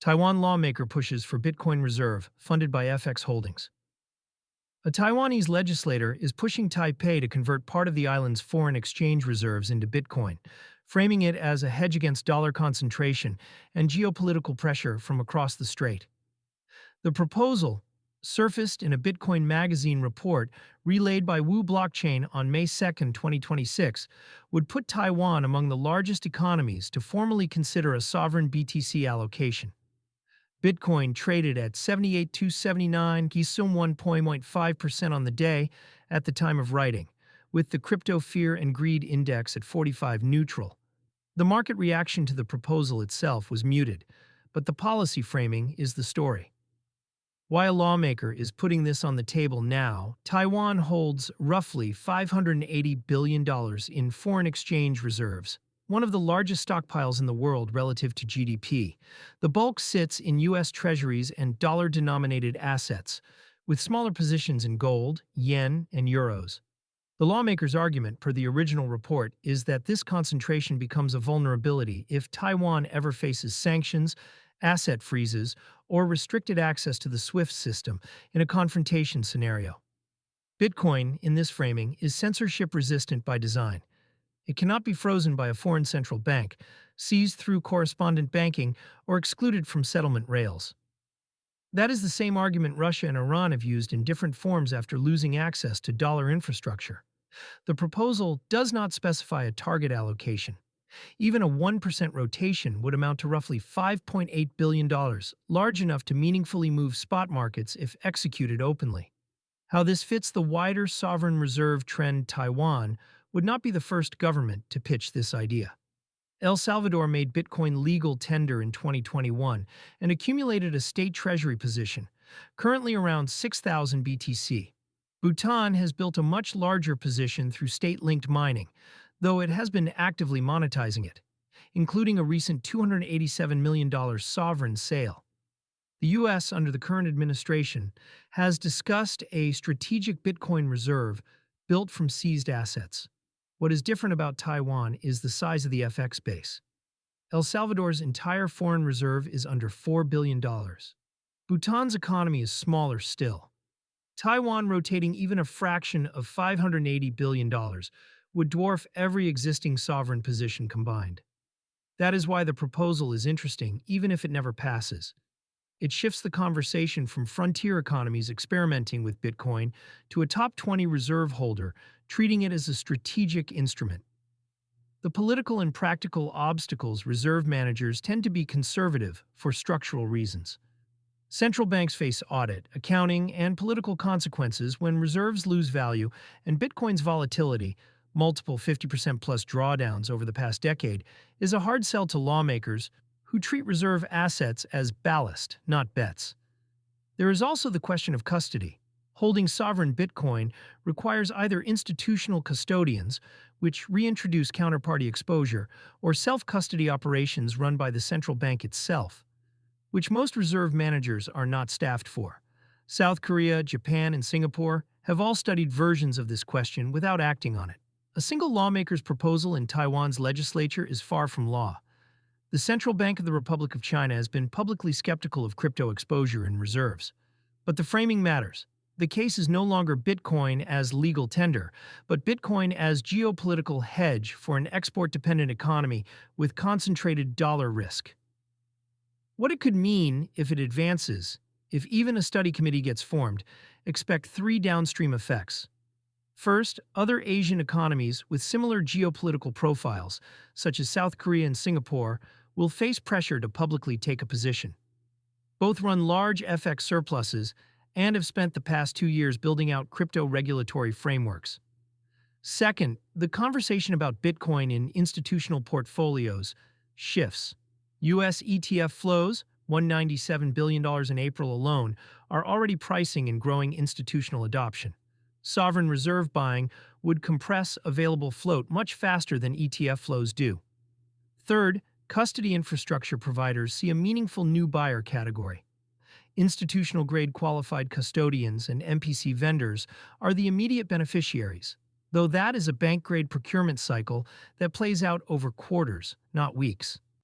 Taiwan lawmaker pushes for Bitcoin reserve, funded by FX Holdings. A Taiwanese legislator is pushing Taipei to convert part of the island's foreign exchange reserves into Bitcoin, framing it as a hedge against dollar concentration and geopolitical pressure from across the strait. The proposal, surfaced in a Bitcoin Magazine report relayed by Wu Blockchain on May 2, 2026, would put Taiwan among the largest economies to formally consider a sovereign BTC allocation. Bitcoin traded at 78,279, some 1.5% on the day at the time of writing, with the crypto fear and greed index at 45 neutral. The market reaction to the proposal itself was muted, but the policy framing is the story. Why a lawmaker is putting this on the table now, Taiwan holds roughly $580 billion in foreign exchange reserves, one of the largest stockpiles in the world relative to GDP. The bulk sits in U.S. treasuries and dollar-denominated assets, with smaller positions in gold, yen, and euros. The lawmaker's argument, per the original report, is that this concentration becomes a vulnerability if Taiwan ever faces sanctions, asset freezes, or restricted access to the SWIFT system in a confrontation scenario. Bitcoin, in this framing, is censorship-resistant by design. It cannot be frozen by a foreign central bank, seized through correspondent banking, or excluded from settlement rails. That is the same argument Russia and Iran have used in different forms after losing access to dollar infrastructure. The proposal does not specify a target allocation. Even a 1% rotation would amount to roughly $5.8 billion, large enough to meaningfully move spot markets if executed openly. How this fits the wider sovereign reserve trend. Taiwan would not be the first government to pitch this idea. El Salvador made Bitcoin legal tender in 2021 and accumulated a state treasury position, currently around 6,000 BTC. Bhutan has built a much larger position through state-linked mining, though it has been actively monetizing it, including a recent $287 million sovereign sale. The U.S., under the current administration, has discussed a strategic Bitcoin reserve built from seized assets. What is different about Taiwan is the size of the FX base. El Salvador's entire foreign reserve is under $4 billion. Bhutan's economy is smaller still. Taiwan rotating even a fraction of $580 billion would dwarf every existing sovereign position combined. That is why the proposal is interesting, even if it never passes. It shifts the conversation from frontier economies experimenting with Bitcoin to a top 20 reserve holder treating it as a strategic instrument. The political and practical obstacles reserve managers tend to be conservative for structural reasons. Central banks face audit, accounting, and political consequences when reserves lose value, and Bitcoin's volatility, multiple 50% plus drawdowns over the past decade, is a hard sell to lawmakers who treat reserve assets as ballast, not bets. There is also the question of custody. Holding sovereign Bitcoin requires either institutional custodians, which reintroduce counterparty exposure, or self-custody operations run by the central bank itself, which most reserve managers are not staffed for. South Korea, Japan, and Singapore have all studied versions of this question without acting on it. A single lawmaker's proposal in Taiwan's legislature is far from law. The Central Bank of the Republic of China has been publicly skeptical of crypto exposure in reserves. But the framing matters. The case is no longer Bitcoin as legal tender, but Bitcoin as geopolitical hedge for an export-dependent economy with concentrated dollar risk. What it could mean if it advances, if even a study committee gets formed, expect three downstream effects. First, other Asian economies with similar geopolitical profiles, such as South Korea and Singapore, will face pressure to publicly take a position. Both run large FX surpluses and have spent the past 2 years building out crypto regulatory frameworks. Second, the conversation about Bitcoin in institutional portfolios shifts. U.S. ETF flows, $197 billion in April alone, are already pricing in growing institutional adoption. Sovereign reserve buying would compress available float much faster than ETF flows do. Third, custody infrastructure providers see a meaningful new buyer category. Institutional-grade qualified custodians and MPC vendors are the immediate beneficiaries, though that is a bank-grade procurement cycle that plays out over quarters, not weeks.